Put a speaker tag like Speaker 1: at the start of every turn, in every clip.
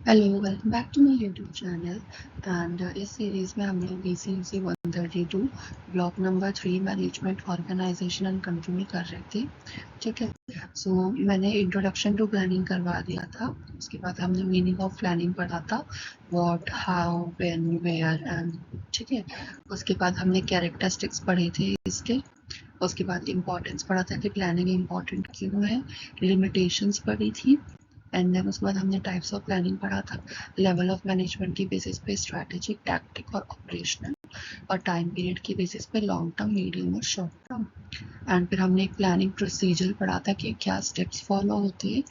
Speaker 1: Hello, welcome back to my YouTube channel. And इस series में हम लोग BCMC 132 block number 3 management organisation and control कर रहे थे। ठीक है, सो मैंने इंट्रोडक्शन टू प्लानिंग करवा दिया था। उसके बाद हमने मीनिंग ऑफ प्लानिंग पढ़ा था, what, how, when, where and. ठीक है, उसके बाद हमने कैरेक्टरिस्टिक्स पढ़े थे इसके। उसके बाद इम्पोर्टेंस पढ़ा था कि प्लानिंग इम्पोर्टेंट क्यों है, लिमिटेशंस पढ़ी थी। एंड देन उसके बाद हमने टाइप्स ऑफ प्लानिंग पढ़ा था, लेवल ऑफ मैनेजमेंट की बेसिस पे स्ट्रैटेजिक, टैक्टिक और ऑपरेशनल, और टाइम पीरियड की बेसिस पे लॉन्ग टर्म, मीडियम और शॉर्ट टर्म। एंड फिर हमने एक प्लानिंग प्रोसीजर पढ़ा था कि क्या स्टेप्स फॉलो होते हैं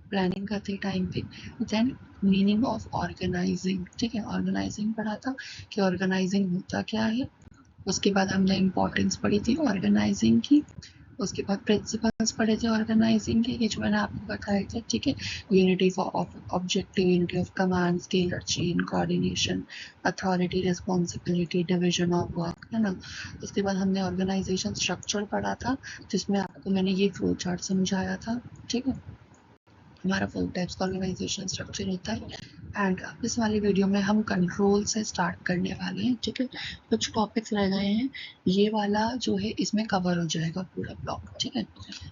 Speaker 1: प्लानिंग करते टाइम पे। देन मीनिंग ऑफ ऑर्गेनाइजिंग, ठीक है, ऑर्गेनाइजिंग पढ़ा था कि ऑर्गेनाइजिंग होता क्या है। उसके बाद हमने इम्पोर्टेंस पढ़ी थी ऑर्गेनाइजिंग की। उसके बाद प्रिंसिपल्स पढ़े थे ऑर्गेनाइजिंग के, ये जो मैंने आपको बताए थे। ठीक है, unity of objective, unity of command, scalar chain, coordination, authority, responsibility, division of work, है ना। उसके बाद हमने ऑर्गेनाइजेशन स्ट्रक्चर पढ़ा था, जिसमें आपको मैंने ये फ्लो चार्ट समझाया था। ठीक है, हमारा 4 टाइप्स का ऑर्गेनाइजेशन स्ट्रक्चर होता है। एंड इस वाली वीडियो में हम कंट्रोल से स्टार्ट करने वाले हैं। ठीक है, कुछ टॉपिक्स रह गए हैं, ये वाला जो है इसमें कवर हो जाएगा पूरा ब्लॉक। ठीक है,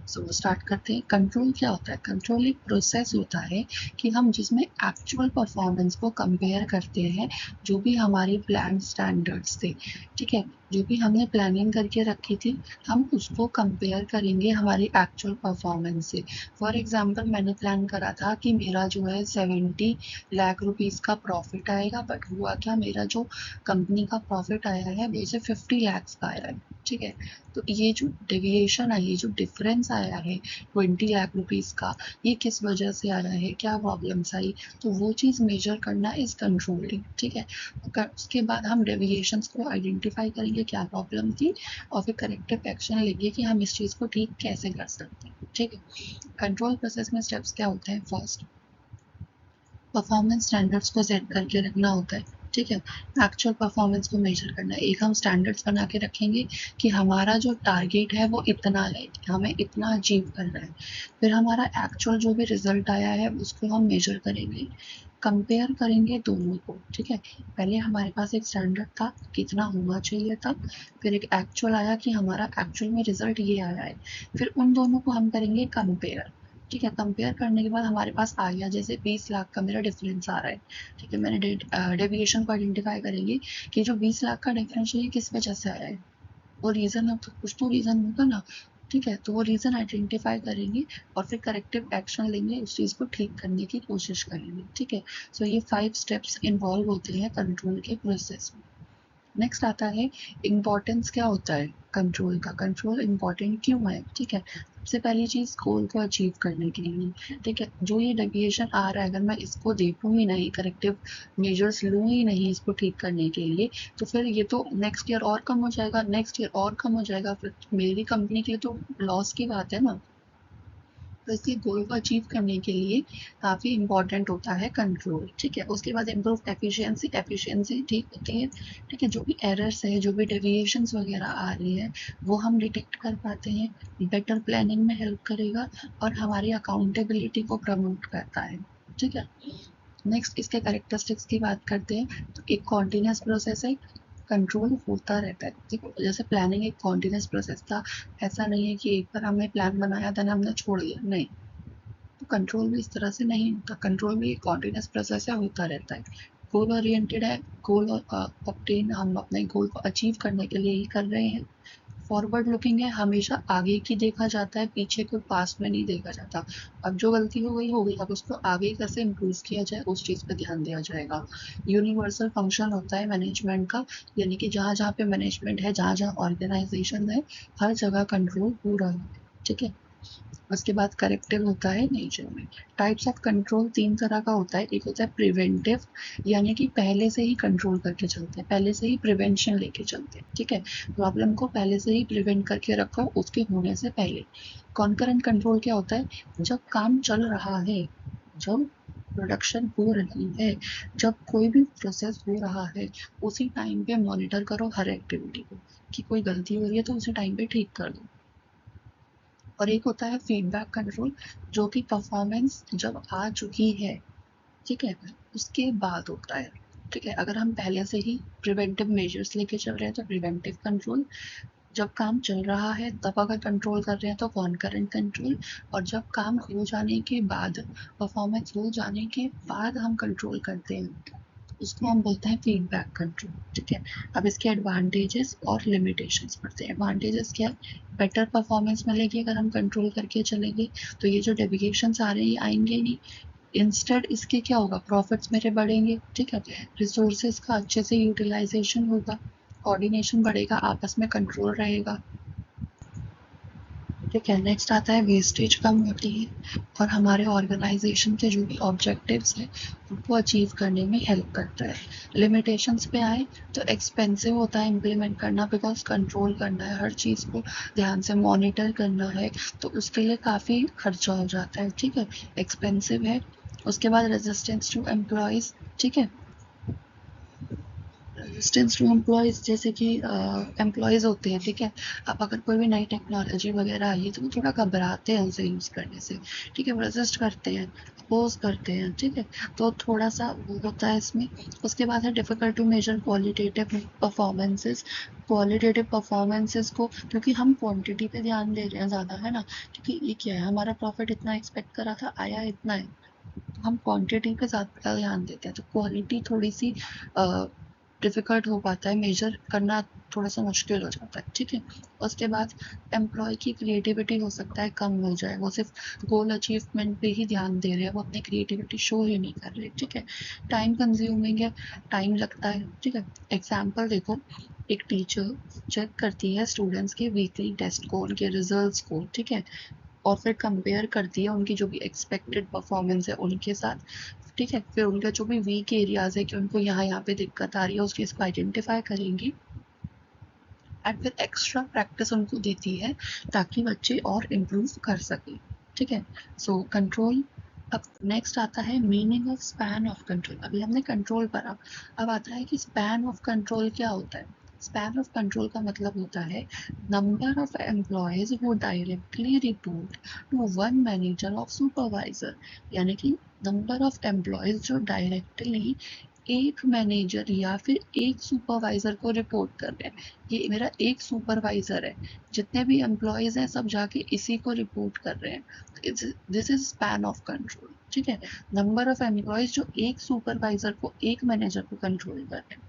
Speaker 1: सो स्टार्ट करते हैं। कंट्रोल क्या होता है? कंट्रोल एक प्रोसेस होता है कि हम जिसमें एक्चुअल परफॉर्मेंस को कंपेयर करते हैं, जो भी हमारी प्लान स्टैंडर्ड्स थे। ठीक है, जो भी हमने प्लानिंग करके रखी थी, हम उसको कंपेयर करेंगे हमारी एक्चुअल परफॉर्मेंस से। फॉर एग्जाम्पल, मैंने प्लान करा था कि मेरा जो है 70 लाख रुपीज़ का प्रॉफिट आएगा, बट हुआ क्या, मेरा जो कंपनी का प्रॉफिट आया है वो सिर्फ 50 लाख का आया है। ठीक है, तो ये जो डेविएशन आई, ये जो डिफरेंस आया है 20 लाख रुपीज़ का, ये किस वजह से आया है, क्या प्रॉब्लम्स आई, तो वो चीज़ मेजर करना इज कंट्रोलिंग। ठीक है, उसके बाद हम डेविएशंस को आइडेंटिफाई करेंगे क्या प्रॉब्लम थी, और फिर करेक्टिव एक्शन लेंगे कि हम इस चीज़ को ठीक कैसे कर सकते हैं। ठीक है, कंट्रोल प्रोसेस में स्टेप्स क्या होते हैं? फर्स्ट, परफॉर्मेंस स्टैंडर्ड्स को सेट करके रखना होता है। ठीक है, एक्चुअल परफॉर्मेंस को मेजर करना है। एक हम स्टैंडर्ड्स बना के रखेंगे कि हमारा जो टारगेट है वो इतना है, हमें इतना अचीव करना है। फिर हमारा एक्चुअल जो भी रिजल्ट आया है उसको हम मेजर करेंगे, कंपेयर करेंगे दोनों को। ठीक है, पहले हमारे पास एक स्टैंडर्ड था कितना होना चाहिए था, फिर एक एक्चुअल आया कि हमारा एक्चुअल में रिजल्ट ये आया है, फिर उन दोनों को हम करेंगे कंपेयर। ठीक है, कंपेयर करने के बाद हमारे पास आ गया, जैसे 20 लाख का मेरा डिफरेंस आ रहा है। ठीक है, मैंने डेविएशन को आइडेंटिफाई करेंगे कि जो 20 लाख का डिफरेंस है ये किस वजह से आया है। वो रीज़न है तो कुछ तो रीज़न होगा ना। ठीक है, तो वो रीज़न आइडेंटिफाई करेंगे और फिर करेक्टिव एक्शन लेंगे, उस चीज़ को ठीक करने की कोशिश करेंगे। ठीक है, सो ये 5 स्टेप्स इन्वॉल्व होते हैं कंट्रोल के प्रोसेस में। नेक्स्ट आता है इम्पोर्टेंस क्या होता है कंट्रोल का, कंट्रोल इम्पोर्टेंट क्यों है। ठीक है, सबसे पहली चीज़ गोल को अचीव करने के लिए। ठीक है, जो ये डेविएशन आ रहा है अगर मैं इसको देखूँ ही नहीं, करेक्टिव मेजर्स लूँ ही नहीं इसको ठीक करने के लिए, तो फिर ये तो नेक्स्ट ईयर और कम हो जाएगा, नेक्स्ट ईयर और कम हो जाएगा, फिर मेरी कंपनी के लिए तो लॉस की बात है ना। तो इसलिए गोल को अचीव करने के लिए काफ़ी इंपॉर्टेंट होता है कंट्रोल। ठीक है, उसके बाद इम्प्रूव एफिशिएंसी, एफिशिएंसी ठीक होती है। ठीक है, जो भी एरर्स है, जो भी डेविएशंस वगैरह आ रही है, वो हम डिटेक्ट कर पाते हैं, बेटर प्लानिंग में हेल्प करेगा और हमारी अकाउंटेबिलिटी को प्रमोट करता है। ठीक है, नेक्स्ट इसके कैरेक्टरिस्टिक्स की बात करते हैं, तो एक कॉन्टिन्यूस प्रोसेस है, कंट्रोल होता रहता है। देखो, जैसे प्लानिंग एक कॉन्टिन्यूस प्रोसेस था, ऐसा नहीं है कि एक बार हमने प्लान बनाया था हमने छोड़ दिया, नहीं। तो कंट्रोल भी इस तरह से नहीं होता, कंट्रोल भी एक कॉन्टिन्यूस प्रोसेस है, होता रहता है। गोल ओरिएंटेड है, गोल ऑब्टेन, हम अपने गोल को अचीव करने के लिए ही कर रहे हैं। फॉरवर्ड लुकिंग है, हमेशा आगे की देखा जाता है, पीछे को पास्ट में नहीं देखा जाता। अब जो गलती हो गई, अब उसको आगे कैसे इम्प्रूव किया जाए उस चीज़ पे ध्यान दिया जाएगा। यूनिवर्सल फंक्शन होता है मैनेजमेंट का, यानी कि जहाँ जहाँ पे मैनेजमेंट है, जहाँ जहाँ ऑर्गेनाइजेशन है, हर जगह कंट्रोल हो रहा है। ठीक है, उसके बाद करेक्टिव होता है नेचर में। टाइप्स ऑफ कंट्रोल 3 तरह का होता है। एक होता है प्रिवेंटिव, यानी कि पहले से ही कंट्रोल करके चलते हैं, पहले से ही प्रिवेंशन लेके चलते हैं। ठीक है, प्रॉब्लम को पहले से ही प्रिवेंट करके रखो उसके होने से पहले। कॉन्करेंट कंट्रोल क्या होता है? जब काम चल रहा है, जब प्रोडक्शन हो रही है, जब कोई भी प्रोसेस हो रहा है, उसी टाइम पे मॉनिटर करो हर एक्टिविटी को, कि कोई गलती हो रही है तो उसी टाइम पे ठीक कर दो। और एक होता है फीडबैक कंट्रोल, जो कि परफॉर्मेंस जब आ चुकी है, ठीक है, उसके बाद होता है। ठीक है, अगर हम पहले से ही प्रिवेंटिव मेजर्स लेके चल रहे हैं तो प्रिवेंटिव कंट्रोल, जब काम चल रहा है तब अगर कंट्रोल कर रहे हैं तो कॉन्करेंट कंट्रोल, और जब काम हो जाने के बाद, परफॉर्मेंस हो जाने के बाद हम कंट्रोल करते हैं, उसको हम बोलते हैं फीडबैक कंट्रोल। ठीक है, अब इसके एडवांटेजेस और लिमिटेशंस पढ़ते हैं। एडवांटेजेस क्या है? बेटर परफॉर्मेंस मिलेगी अगर हम कंट्रोल करके चलेंगे, तो ये जो डेविएशंस आ रहे हैं ये आएंगे नहीं। इंस्टेड इसके क्या होगा? प्रॉफिट्स मेरे बढ़ेंगे। ठीक है, रिसोर्सेज का अच्छे से यूटिलाइजेशन होगा, कोऑर्डिनेशन बढ़ेगा, आपस में कंट्रोल रहेगा। ठीक है, नेक्स्ट आता है वेस्टेज कम होती है और हमारे ऑर्गेनाइजेशन के जो भी ऑब्जेक्टिव्स हैं उनको अचीव करने में हेल्प करता है। लिमिटेशंस पे आए तो एक्सपेंसिव होता है इम्प्लीमेंट करना, बिकॉज कंट्रोल करना है, हर चीज़ को ध्यान से मॉनिटर करना है, तो उसके लिए काफ़ी खर्चा हो जाता है। ठीक है, एक्सपेंसिव है। उसके बाद रेजिस्टेंस टू एम्प्लॉयज़। ठीक है, रेजिस्टेंस टू एम्प्लॉयज़ जैसे कि एम्प्लॉयज़ होते हैं। ठीक है, अब अगर कोई भी नई टेक्नोलॉजी वगैरह आई है तो वो थोड़ा घबराते हैं उसे यूज़ करने से। ठीक है, रेजिस्ट करते हैं, अपोज करते हैं। ठीक है, तो थोड़ा सा वो होता है इसमें। उसके बाद है difficult to measure qualitative performances. Qualitative performances को, क्योंकि हम क्वांटिटी पे ध्यान दे रहे हैं ज़्यादा, है ना, क्योंकि ये क्या है, हमारा प्रॉफिट इतना एक्सपेक्ट करा था, आया इतना है, तो हम क्वांटिटी पे ज़्यादा ध्यान देते हैं, तो क्वालिटी थोड़ी सी डिफ़िकल्ट हो पाता है, मेजर करना थोड़ा सा मुश्किल हो जाता है। ठीक है, उसके बाद एम्प्लॉय की क्रिएटिविटी हो सकता है कम हो जाए, वो सिर्फ गोल अचीवमेंट पे ही ध्यान दे रहे हैं, वो अपनी क्रिएटिविटी शो ही नहीं कर रहे। ठीक है, टाइम कंज्यूमिंग है, टाइम लगता है। ठीक है, एग्जाम्पल देखो, एक टीचर चेक करती है स्टूडेंट्स के वीकली टेस्ट को, उनके रिजल्ट्स को। ठीक है, और फिर कंपेयर करती है उनकी जो भी एक्सपेक्टेड परफॉर्मेंस है उनके साथ। ठीक है, फिर उनका जो भी वीक एरियाज है कि उनको यहाँ पे दिक्कत आ रही है, उसकी इसको आइडेंटिफाई करेंगी एंड फिर एक्स्ट्रा प्रैक्टिस उनको देती है ताकि बच्चे और इम्प्रूव कर सके। ठीक है, सो कंट्रोल। अब नेक्स्ट आता है meaning of span of control. अभी हमने कंट्रोल पढ़ा, अब आता है कि स्पैन ऑफ कंट्रोल क्या होता है। स्पैन ऑफ कंट्रोल का मतलब होता है number of employees who directly report to one manager of supervisor, यानी कि नंबर ऑफ एम्प्लॉयज जो डायरेक्टली एक मैनेजर या फिर एक सुपरवाइजर को रिपोर्ट कर रहे हैं। ये मेरा एक सुपरवाइजर है, जितने भी एम्प्लॉयज हैं सब जाके इसी को रिपोर्ट कर रहे हैं। This is span of control. ठीक है, नंबर ऑफ एम्प्लॉयज जो एक सुपरवाइजर को, एक मैनेजर को कंट्रोल कर रहे हैं।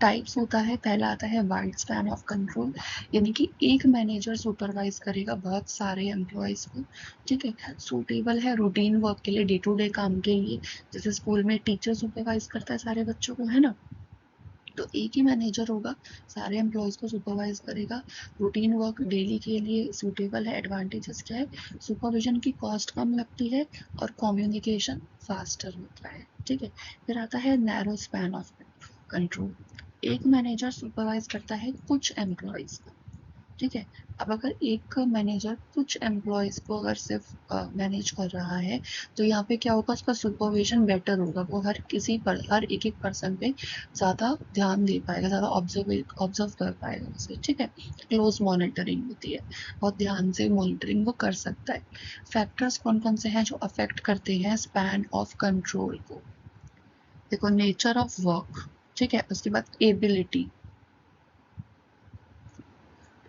Speaker 1: टाइप्स होता है, पहला आता है वाइड स्पैन ऑफ कंट्रोल, यानी कि एक मैनेजर सुपरवाइज करेगा बहुत सारे एम्प्लॉयज को। ठीक है, सूटेबल है रूटीन वर्क के लिए, डे टू डे काम के लिए, जैसे स्कूल में टीचर सुपरवाइज करता है सारे बच्चों को, है ना, तो एक ही मैनेजर होगा, सारे एम्प्लॉयज को सुपरवाइज करेगा, रूटीन वर्क डेली के लिए सूटेबल है। एडवांटेजेस क्या है? सुपरविजन की कॉस्ट कम लगती है और कम्युनिकेशन फास्टर होता है। ठीक है, फिर आता है नैरो स्पैन ऑफ कंट्रोल। एक मैनेजर सुपरवाइज करता है कुछ एम्प्लॉयज को। ठीक है, अब अगर एक मैनेजर कुछ एम्प्लॉयज को अगर सिर्फ मैनेज कर रहा है, तो यहाँ पे क्या होगा, उसका सुपरविजन बेटर होगा, वो हर एक एक पर्सन पे ज़्यादा ध्यान दे पाएगा, ज़्यादा ऑब्जर्व कर पाएगा उसे। ठीक है, क्लोज मॉनिटरिंग होती है, बहुत ध्यान से मॉनिटरिंग वो कर सकता है। फैक्टर्स कौन कौन से हैं जो अफेक्ट करते हैं स्पैन ऑफ कंट्रोल को? देखो, नेचर ऑफ वर्क। ठीक है, उसके बाद ability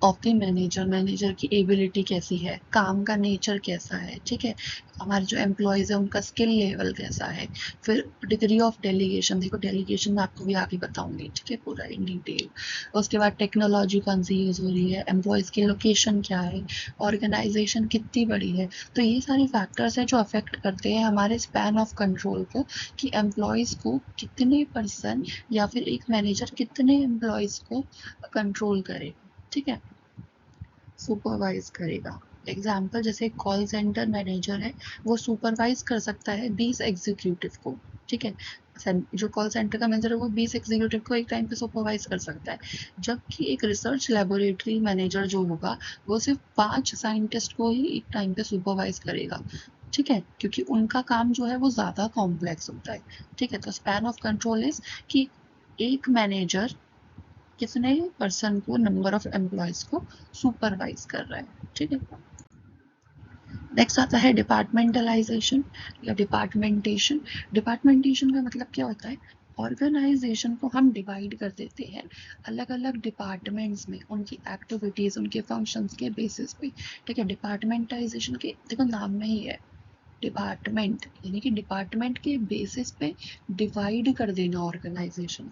Speaker 1: of the manager, manager की एबिलिटी कैसी है, काम का नेचर कैसा है। ठीक है, हमारे जो एम्प्लॉयज है उनका स्किल लेवल कैसा है। फिर डिग्री ऑफ डेलीगेशन, देखो डेलीगेशन मैं आपको भी आगे बताऊंगी। ठीक है, पूरा इन डिटेल। उसके बाद टेक्नोलॉजी कौन सी यूज हो रही है, एम्प्लॉयज की लोकेशन क्या है, ऑर्गेनाइजेशन कितनी बड़ी है। तो ये सारे फैक्टर्स हैं जो अफेक्ट करते हैं हमारे स्पैन ऑफ कंट्रोल को, कि एम्प्लॉयज को कितने पर्सन या फिर एक मैनेजर कितने एम्प्लॉयज को कंट्रोल करे। ठीक है, सुपरवाइज करेगा। एग्जाम्पल, जैसे कॉल सेंटर मैनेजर है, वो सुपरवाइज कर सकता है 20 एग्जीक्यूटिव को। ठीक है, जो कॉल सेंटर का मैनेजर है वो 20 एग्जीक्यूटिव को एक टाइम पे सुपरवाइज कर सकता है, जबकि एक रिसर्च लेबोरेटरी मैनेजर जो होगा वो सिर्फ 5 साइंटिस्ट को ही एक टाइम पे सुपरवाइज करेगा। ठीक है, क्योंकि उनका काम जो है वो ज़्यादा कॉम्प्लेक्स होता है। ठीक है, तो स्पैन ऑफ कंट्रोल इज कि एक मैनेजर कितने पर्सन को, नंबर ऑफ एम्प्लॉयज को सुपरवाइज कर रहा है। ठीक है, नेक्स्ट आता है डिपार्टमेंटलाइजेशन या डिपार्टमेंटेशन। डिपार्टमेंटेशन का मतलब क्या होता है, ऑर्गेनाइजेशन को हम डिवाइड कर देते हैं अलग अलग डिपार्टमेंट्स में, उनकी एक्टिविटीज उनके फंक्शंस के बेसिस पे। ठीक है, डिपार्टमेंटाइजेशन के देखो नाम में ही है डिपार्टमेंट, यानी कि डिपार्टमेंट के बेसिस पे डिवाइड कर देना ऑर्गेनाइजेशन।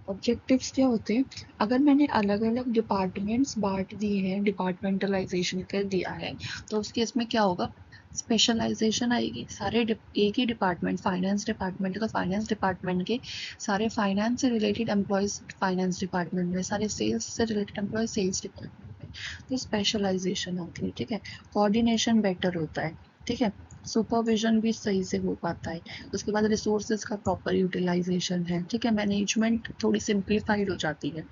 Speaker 1: ऑब्जेक्टिव्स क्या होते हैं, अगर मैंने अलग अलग डिपार्टमेंट्स बांट दिए हैं, डिपार्टमेंटलाइजेशन कर दिया है, तो उस केस में क्या होगा, स्पेशलाइजेशन आएगी। सारे एक ही डिपार्टमेंट, फाइनेंस डिपार्टमेंट तो फाइनेंस डिपार्टमेंट के सारे फाइनेंस से रिलेटेड एम्प्लॉयज फाइनेंस डिपार्टमेंट में, सारे सेल्स से रिलेटेड एम्प्लॉयज सेल्स डिपार्टमेंट में, तो स्पेशलाइजेशन होती है। ठीक है, कोऑर्डिनेशन बेटर होता है। ठीक है, सुपरविजन भी सही से हो पाता है। उसके बाद रिसोर्सेज का प्रॉपर यूटिलाइजेशन है। ठीक है, मैनेजमेंट थोड़ी सिंप्लीफाइड हो जाती है।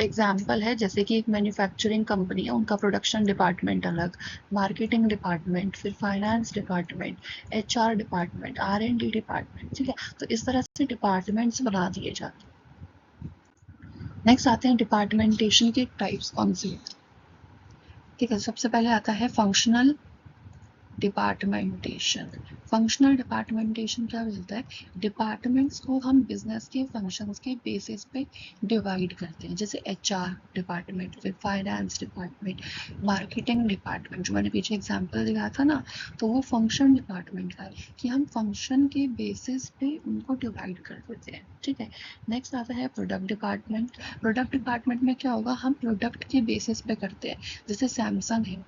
Speaker 1: एग्जाम्पल है जैसे कि एक मैन्युफैक्चरिंग कंपनी है, उनका प्रोडक्शन डिपार्टमेंट अलग, मार्केटिंग डिपार्टमेंट, फिर finance department, HR department, R&D department. ठीक है, तो इस तरह से डिपार्टमेंट्स बना दिए जाते हैं। नेक्स्ट आते हैं डिपार्टमेंटेशन के टाइप्स कौन से होते हैं। ठीक है, सबसे पहले आता है फंक्शनल डिपार्टमेंटेशन। फंक्शनल डिपार्टमेंटेशन क्या बोलता है, डिपार्टमेंट्स को हम बिजनेस के फंक्शंस के बेसिस पे डिवाइड करते हैं, जैसे एचआर डिपार्टमेंट, फिर फाइनेंस डिपार्टमेंट, मार्केटिंग डिपार्टमेंट, जो मैंने पीछे एग्जांपल दिया था ना, तो वो फंक्शन डिपार्टमेंट का है कि हम फंक्शन के बेसिस पे उनको डिवाइड कर देते हैं। ठीक है, नेक्स्ट आता है प्रोडक्ट डिपार्टमेंट। प्रोडक्ट डिपार्टमेंट में क्या होगा, हम प्रोडक्ट के बेसिस पे करते हैं, जैसे सैमसंग है,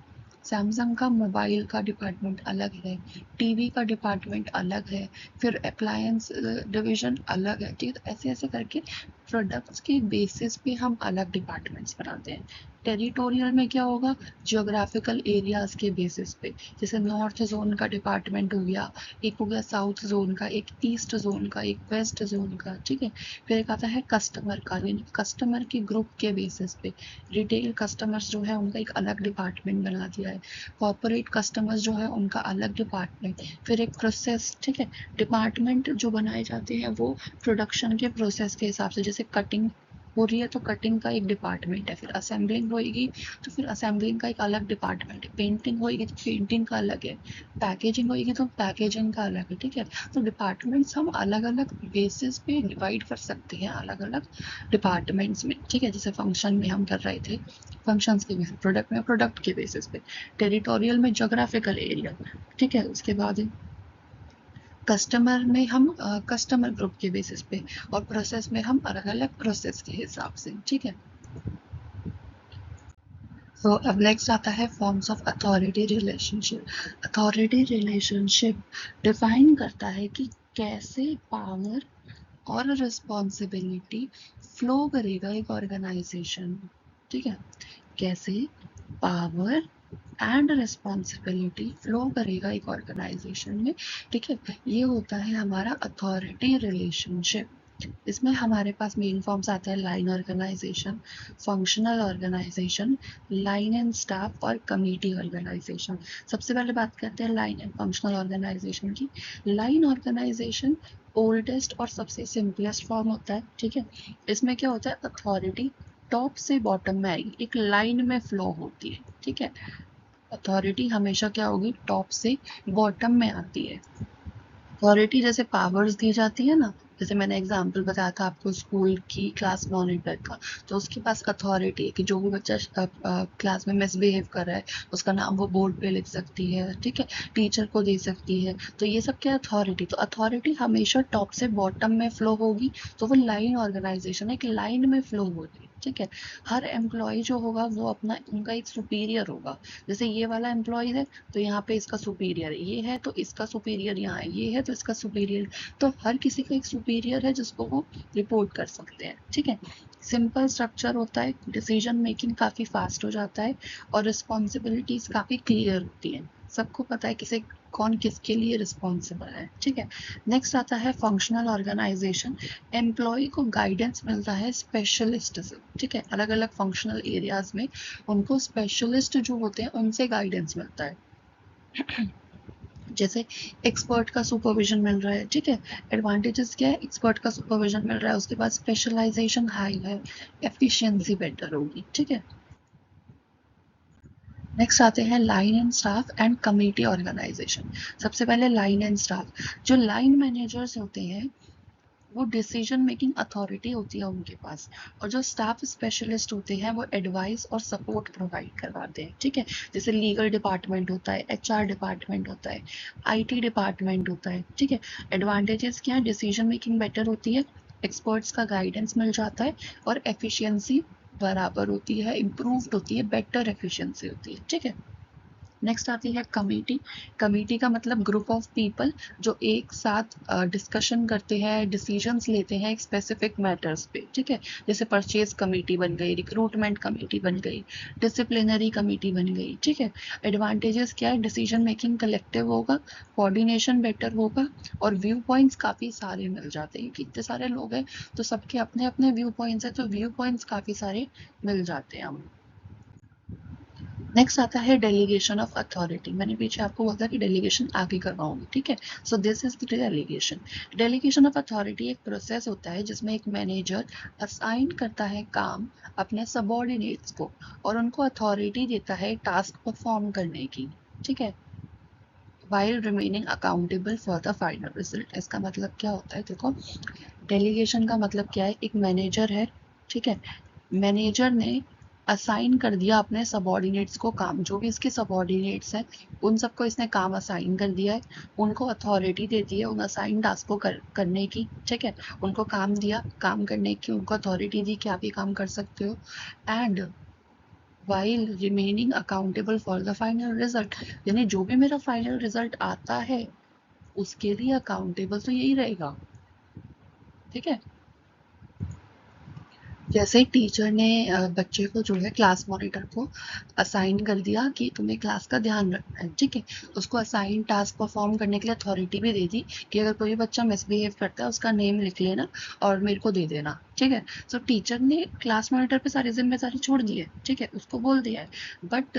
Speaker 1: सैमसंग का मोबाइल का डिपार्टमेंट अलग है, टीवी का डिपार्टमेंट अलग है, फिर अप्लायंस डिवीजन अलग है। ठीक है, तो ऐसे ऐसे करके प्रोडक्ट्स के बेसिस पे हम अलग डिपार्टमेंट्स बनाते हैं। टेरिटोरियल में क्या होगा, जियोग्राफिकल एरियाज के बेसिस पे, जैसे नॉर्थ जोन का डिपार्टमेंट हो गया, एक हो गया साउथ जोन का, एक ईस्ट जोन का, एक वेस्ट जोन का। ठीक है, फिर एक आता है कस्टमर का, यानी कस्टमर के ग्रुप के बेसिस पे, रिटेल कस्टमर्स जो है उनका एक अलग डिपार्टमेंट बना दिया है, कॉर्पोरेट कस्टमर्स जो है उनका अलग डिपार्टमेंट, फिर एक प्रोसेस। ठीक है, डिपार्टमेंट जो बनाए जाते हैं वो प्रोडक्शन के प्रोसेस के हिसाब से, जैसे कटिंग हो रही है तो कटिंग का एक डिपार्टमेंट है, फिर असेंबलिंग होएगी तो फिर असेंबलिंग का एक अलग डिपार्टमेंट है, पेंटिंग होएगी तो पेंटिंग का अलग है, पैकेजिंग होएगी तो पैकेजिंग का अलग है। ठीक है, तो डिपार्टमेंट्स हम अलग अलग बेसिस पे डिवाइड कर सकते हैं अलग अलग डिपार्टमेंट्स में। ठीक है, जैसे फंक्शन में हम कर रहे थे, फंक्शंस के बेसिस, प्रोडक्ट में प्रोडक्ट के बेसिस पे, टेरिटोरियल में जोग्राफिकल एरिया। ठीक है, उसके बाद कस्टमर में हम कस्टमर ग्रुप के बेसिस पे, और प्रोसेस में हम अलग अलग प्रोसेस के हिसाब से। ठीक है, तो अब नेक्स्ट आता है forms of authority relationship. Authority relationship define करता है कि कैसे पावर और रिस्पॉन्सिबिलिटी फ्लो करेगा एक ऑर्गेनाइजेशन। ठीक है, कैसे पावर एंड रिस्पॉन्सिबिलिटी फ्लो करेगा एक ऑर्गेनाइजेशन में। ठीक है, ये होता है हमारा अथॉरिटी रिलेशनशिप। इसमें हमारे पास मेन फॉर्म्स आता है line organisation, functional organisation, line and staff और कमिटी ऑर्गेनाइजेशन। सबसे पहले बात करते हैं लाइन एंड फंक्शनल ऑर्गेनाइजेशन की। लाइन ऑर्गेनाइजेशन ओल्डेस्ट और सबसे सिंपलेस्ट फॉर्म होता है। ठीक है, इसमें क्या होता है, अथॉरिटी टॉप से बॉटम में आएगी, एक लाइन में फ्लो होती है। ठीक है, अथॉरिटी हमेशा क्या होगी, टॉप से बॉटम में आती है। अथॉरिटी जैसे पावर्स दी जाती है ना, जैसे मैंने एग्जांपल बताया था आपको स्कूल की क्लास मॉनिटर का, तो उसके पास अथॉरिटी है कि जो भी बच्चा क्लास में मिसबिहेव कर रहा है उसका नाम वो बोर्ड पे लिख सकती है। ठीक है, टीचर को दे सकती है, तो ये सब क्या अथॉरिटी। तो अथॉरिटी हमेशा टॉप से बॉटम में फ्लो होगी, तो वो लाइन ऑर्गेनाइजेशन एक लाइन में फ्लो होगी। ठीक है, हर एम्प्लॉय जो होगा वो अपना उनका एक सुपीरियर होगा, जैसे ये वाला एम्प्लॉय है तो यहाँ पे इसका सुपीरियर ये है, तो इसका सुपीरियर यहाँ है, ये है तो इसका सुपीरियर, तो हर किसी का एक सुपीरियर है जिसको वो रिपोर्ट कर सकते हैं। ठीक है, सिंपल स्ट्रक्चर होता है, डिसीजन मेकिंग काफ़ी फास्ट हो जाता है, और रिस्पॉन्सिबिलिटीज काफ़ी क्लियर होती है, सबको पता है किसे कौन किसके लिए रिस्पॉन्सिबल है। ठीक है, नेक्स्ट आता है फंक्शनल ऑर्गेनाइजेशन। एम्प्लॉय को गाइडेंस मिलता है स्पेशलिस्ट से। ठीक है, अलग अलग फंक्शनल एरियाज में उनको स्पेशलिस्ट जो होते हैं उनसे गाइडेंस मिलता है। जैसे एक्सपर्ट का सुपरविजन मिल रहा है। ठीक है, एडवांटेजेस क्या है, एक्सपर्ट का सुपरविजन मिल रहा है, उसके बाद स्पेशलाइजेशन हाई है, एफिशिएंसी बेटर होगी। ठीक है, नेक्स्ट आते हैं line and staff and committee organisation. सबसे पहले लाइन एंड स्टाफ। जो लाइन मैनेजर्स होते हैं वो डिसीजन मेकिंग अथॉरिटी होती है उनके पास, और जो स्टाफ स्पेशलिस्ट होते हैं वो एडवाइस और सपोर्ट प्रोवाइड करवाते हैं। ठीक है, जैसे लीगल डिपार्टमेंट होता है, एचआर डिपार्टमेंट होता है, आईटी डिपार्टमेंट होता है। ठीक है, एडवांटेजेस क्या है? डिसीजन मेकिंग बेटर होती है, एक्सपर्ट्स का गाइडेंस मिल जाता है, और एफिशिएंसी बराबर होती है, इम्प्रूव्ड होती है, बेटर एफिशिएंसी होती है। ठीक है, नेक्स्ट आती है कमेटी। कमेटी का मतलब ग्रुप ऑफ पीपल जो एक साथ डिस्कशन करते हैं, डिसीजंस लेते हैं एक स्पेसिफिक मैटर्स पे। ठीक है, जैसे परचेज कमेटी बन गई, रिक्रूटमेंट कमेटी बन गई, डिसिप्लिनरी कमेटी बन गई। ठीक है, एडवांटेजेस क्या है? डिसीजन मेकिंग कलेक्टिव होगा, कोऑर्डिनेशन बेटर होगा, और व्यू पॉइंट्स काफ़ी सारे मिल जाते हैं। कितने सारे लोग हैं तो सबके अपने अपने व्यू पॉइंट्स हैं, तो व्यू पॉइंट्स काफ़ी सारे मिल जाते हैं हम। नेक्स्ट आता है डेलीगेशन ऑफ अथॉरिटी। मैंने पीछे आपको बोला था कि डेलीगेशन आगे करवाऊंगी। ठीक है, so this is the delegation. Delegation of authority एक प्रोसेस होता है जिसमें एक मैनेजर असाइन करता है काम अपने सबॉर्डिनेट्स को, और उनको अथॉरिटी देता है टास्क परफॉर्म करने की। ठीक है, while remaining accountable for the final result. इसका मतलब क्या होता है? देखो, डेलीगेशन का मतलब क्या है? एक मैनेजर है, ठीक है, मैनेजर ने असाइन कर दिया अपने सबॉर्डिनेट्स को काम, जो भी इसके सबॉर्डिनेट्स हैं उन सबको इसने काम असाइन कर दिया है, उनको अथॉरिटी दे दी है उन असाइन टास्क को करने की। ठीक है, उनको काम दिया, काम करने की उनको अथॉरिटी दी कि आप ये काम कर सकते हो, and while remaining accountable for the final result, यानी जो भी मेरा फाइनल रिजल्ट आता है उसके लिए अकाउंटेबल तो यही रहेगा। ठीक है, जैसे टीचर ने बच्चे को जो है क्लास मॉनिटर को असाइन कर दिया कि तुम्हें क्लास का ध्यान रखना है। ठीक है, उसको असाइन टास्क परफॉर्म करने के लिए अथॉरिटी भी दे दी कि अगर कोई बच्चा मिसबिहेव करता है उसका नेम लिख लेना और मेरे को दे देना। ठीक है, तो टीचर ने क्लास मॉनिटर पे सारी जिम्मेदारी छोड़ दी है। ठीक है, उसको बोल दिया है, बट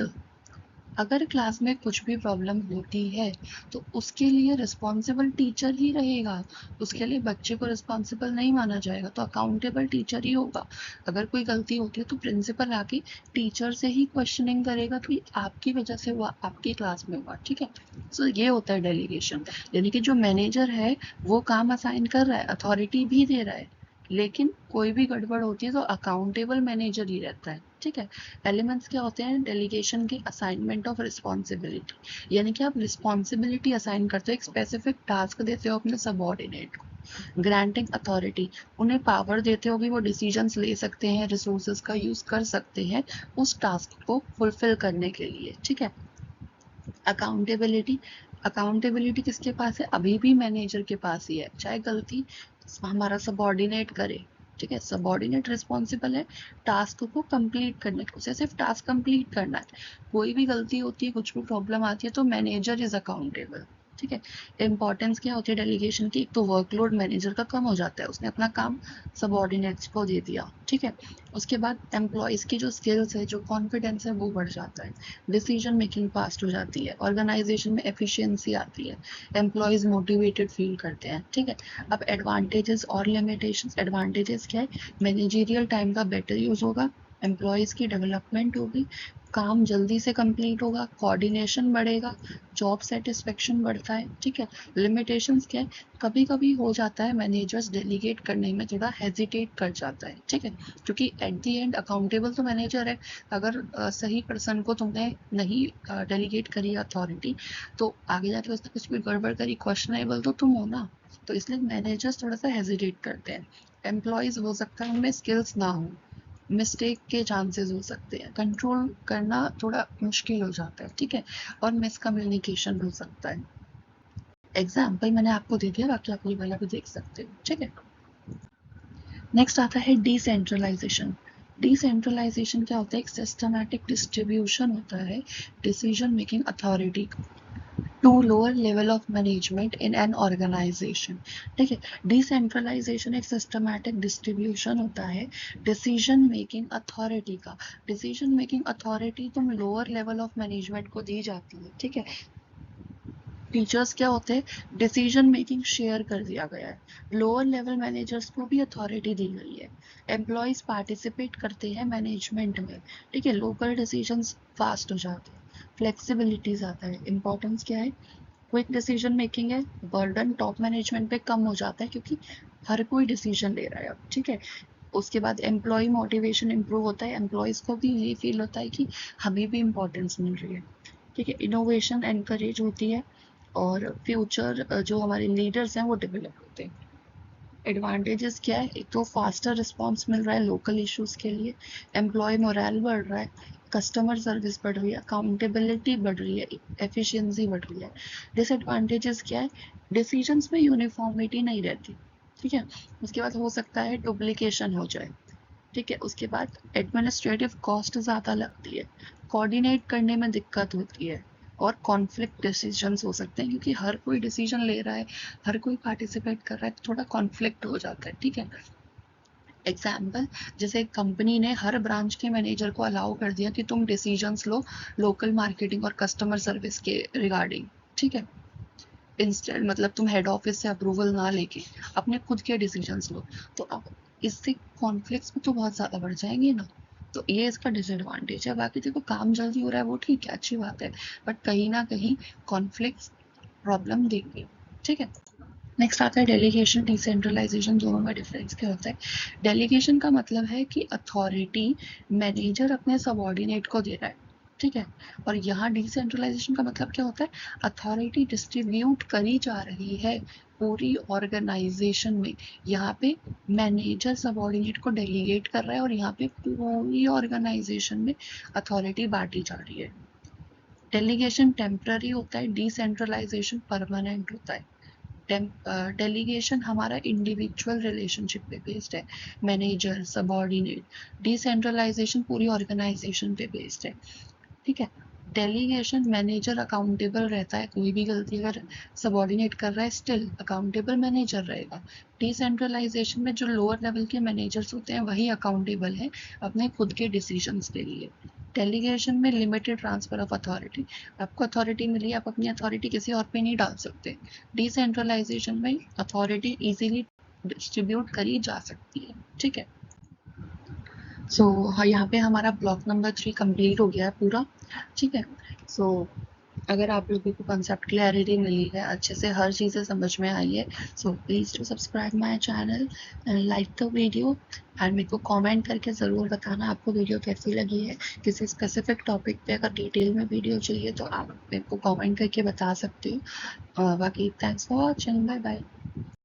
Speaker 1: अगर क्लास में कुछ भी प्रॉब्लम होती है तो उसके लिए रिस्पॉन्सिबल टीचर ही रहेगा, उसके लिए बच्चे को रिस्पॉन्सिबल नहीं माना जाएगा, तो अकाउंटेबल टीचर ही होगा। अगर कोई गलती होती है तो प्रिंसिपल आके टीचर से ही क्वेश्चनिंग करेगा कि आपकी वजह से हुआ, आपकी क्लास में हुआ। ठीक है, सो ये होता है डेलीगेशन, यानी कि जो मैनेजर है वो काम असाइन कर रहा है, अथॉरिटी भी दे रहा है, लेकिन कोई भी गड़बड़ होती है तो अकाउंटेबल मैनेजर ही रहता है। ठीक है, एलिमेंट्स क्या होते हैं डेलीगेशन के? असाइनमेंट ऑफ रिस्पॉन्सिबिलिटी, यानी कि आप रिस्पॉन्सिबिलिटी असाइन करते हो, एक स्पेसिफिक टास्क देते हो अपने सबऑर्डिनेट को। ग्रांटिंग अथॉरिटी, उन्हें पावर देते हो कि वो डिसीजंस ले सकते हैं, रिसोर्सेज का यूज कर सकते हैं उस टास्क को फुलफिल करने के लिए। ठीक है, अकाउंटेबिलिटी, अकाउंटेबिलिटी किसके पास है? अभी भी मैनेजर के पास ही है, चाहे गलती हमारा सबऑर्डिनेट करे। ठीक है, सबऑर्डिनेट रिस्पॉन्सिबल है टास्क को कंप्लीट करने का, उसे सिर्फ टास्क कंप्लीट करना है। कोई भी गलती होती है, कुछ भी प्रॉब्लम आती है तो मैनेजर इज अकाउंटेबल। ठीक है, इंपॉर्टेंस क्या होती है डेलीगेशन की? एक तो वर्कलोड मैनेजर का कम हो जाता है, उसने अपना काम सबऑर्डिनेट्स को दे दिया। ठीक है, उसके बाद एम्प्लॉयज़ की जो स्किल्स है, जो कॉन्फिडेंस है वो बढ़ जाता है, डिसीजन मेकिंग फास्ट हो जाती है, ऑर्गेनाइजेशन में एफिशिएंसी आती है, एम्प्लॉयज़ मोटिवेटेड फील करते हैं। ठीक है, अब एडवांटेजेस और लिमिटेशंस। एडवांटेजेस क्या है? मैनेजरियल टाइम का बेटर यूज होगा, एम्प्लॉयज़ की डेवलपमेंट होगी, काम जल्दी से कंप्लीट होगा, कोऑर्डिनेशन बढ़ेगा, जॉब सेटिस्फेक्शन बढ़ता है। ठीक है, लिमिटेशंस क्या है? कभी कभी हो जाता है मैनेजर्स डेलीगेट करने में थोड़ा हेजिटेट कर जाता है। ठीक है, क्योंकि एट द एंड अकाउंटेबल तो मैनेजर है, अगर सही पर्सन को तुमने नहीं डेलीगेट करी अथॉरिटी तो आगे जाके उसने कुछ भी गड़बड़ करी, क्वेश्चनेबल तो तुम हो ना। तो इसलिए मैनेजर्स थोड़ा सा हेजिटेट करते हैं। एम्प्लॉयज़ हो सकता है उनमें स्किल्स ना हो, मिस्टेक के चांसेस हो सकते हैं, कंट्रोल करना थोड़ा मुश्किल हो जाता है। ठीक है, और मिसकम्युनिकेशन हो सकता है। एग्जाम्पल मैंने आपको दे दिया, बाकी आप ये वाला भी देख सकते हो। ठीक है, नेक्स्ट आता है डिसेंट्रलाइजेशन। डिसेंट्रलाइजेशन क्या होता है? एक सिस्टमैटिक डिस्ट्रीब्यूशन होता है decision making authority to lower level of management in an organisation. ठीक है, डिसेंट्रलाइजेशन एक सिस्टमैटिक डिस्ट्रीब्यूशन होता है डिसीजन मेकिंग अथॉरिटी का। डिसीजन मेकिंग अथॉरिटी तुम लोअर लेवल ऑफ मैनेजमेंट को दी जाती है। ठीक है, फीचर्स क्या होते हैं? डिसीजन मेकिंग शेयर कर दिया गया है, लोअर लेवल मैनेजर्स को भी अथॉरिटी दी गई है, एम्प्लॉयज पार्टिसिपेट करते हैं मैनेजमेंट में। ठीक है, लोकल डिसीजंस फास्ट हो जाते हैं, फ्लेक्सिबिलिटी ज़्यादा है। इम्पोर्टेंस क्या है? क्विक डिसीजन मेकिंग है। बर्डन टॉप मैनेजमेंट पे कम हो जाता है क्योंकि हर कोई डिसीजन ले रहा है अब, ठीक है। उसके बाद एम्प्लॉय मोटिवेशन इंप्रूव होता है। एम्प्लॉयज़ को भी ये फील होता है कि हमें भी इम्पोर्टेंस मिल रही है, ठीक है। इनोवेशन एनकरेज होती है और फ्यूचर जो हमारे लीडर्स हैं वो डेवलप होते हैं। एडवांटेजेस क्या है? एक तो फास्टर रिस्पांस मिल रहा है लोकल इश्यूज के लिए, एम्प्लॉय मोरल बढ़ रहा है, कस्टमर सर्विस बढ़ रही है, अकाउंटेबिलिटी बढ़ रही है, एफिशिएंसी बढ़ रही है। डिसएडवांटेजेस क्या है? डिसीजंस में यूनिफॉर्मिटी नहीं रहती, ठीक है। उसके बाद हो सकता है डुप्लीकेशन हो जाए, ठीक है। उसके बाद एडमिनिस्ट्रेटिव कॉस्ट ज़्यादा लगती है, कोऑर्डिनेट करने में दिक्कत होती है और कॉन्फ्लिक्ट डिसीजंस हो सकते हैं क्योंकि हर कोई डिसीजन ले रहा है, हर कोई पार्टिसिपेट कर रहा है, तो थोड़ा कॉन्फ्लिक्ट हो जाता है, ठीक है। एग्जाम्पल, जैसे कंपनी ने हर ब्रांच के मैनेजर को अलाउ कर दिया कि तुम डिसीजंस लो लोकल मार्केटिंग और कस्टमर सर्विस के रिगार्डिंग, ठीक है। इंस्टेंट मतलब तुम हेड ऑफिस से अप्रूवल ना लेके अपने खुद के डिसीजंस लो, तो अब इससे कॉन्फ्लिक्ट्स भी तो बहुत ज़्यादा बढ़ जाएंगे ना। तो ये इसका डिसएडवांटेज है। बाकी देखो काम जल्दी हो रहा है वो ठीक है, अच्छी बात है, बट कहीं ना कहीं कॉन्फ्लिक्ट्स प्रॉब्लम देंगे, ठीक है। नेक्स्ट आता है डेलीगेशन डिसेंट्रलाइजेशन। दोनों में डिफरेंस क्या होता है? डेलीगेशन का मतलब है कि अथॉरिटी मैनेजर अपने सबॉर्डिनेट को दे रहा है, ठीक है। और यहाँ डिसेंट्रलाइजेशन का मतलब क्या होता है? अथॉरिटी डिस्ट्रीब्यूट करी जा रही है पूरी ऑर्गेनाइजेशन में। यहाँ पे मैनेजर सबॉर्डिनेट को डेलीगेट कर रहा है और यहाँ पे पूरी ऑर्गेनाइजेशन में अथॉरिटी बांटी जा रही है। डेलीगेशन टेम्पररी होता है, डिसेंट्रलाइजेशन परमानेंट होता है। डेलीगेशन हमारा इंडिविजुअल रिलेशनशिप पे बेस्ड है, मैनेजर सबॉर्डिनेट। डिसेंट्रलाइजेशन पूरी ऑर्गेनाइजेशन पे बेस्ड है, ठीक है। डेलीगेशन मैनेजर अकाउंटेबल रहता है, कोई भी गलती अगर सबॉर्डिनेट कर रहा है स्टिल अकाउंटेबल मैनेजर रहेगा। डिसेंट्रलाइजेशन में जो लोअर लेवल के मैनेजर्स होते हैं वही अकाउंटेबल है अपने खुद के डिसीजंस के लिए। डेलीगेशन में लिमिटेड ट्रांसफर ऑफ अथॉरिटी, आपको अथॉरिटी मिली, आप अपनी अथॉरिटी किसी और पे नहीं डाल सकते। डिसेंट्रलाइजेशन में अथॉरिटी इजीली डिस्ट्रीब्यूट करी जा सकती है, ठीक है। सो हाँ, यहाँ पे हमारा ब्लॉक नंबर 3 कंप्लीट हो गया है पूरा, ठीक है। सो अगर आप लोगों को कंसेप्ट क्लैरिटी मिली है, अच्छे से हर चीज़ें समझ में आई है, so please to subscribe my channel and like the video and मेरे को कमेंट करके ज़रूर बताना आपको वीडियो कैसी लगी है। किसी स्पेसिफिक टॉपिक पे अगर डिटेल में वीडियो चाहिए तो आप मेरे को कमेंट करके बता सकते हो। बाकी thanks for watching, bye bye.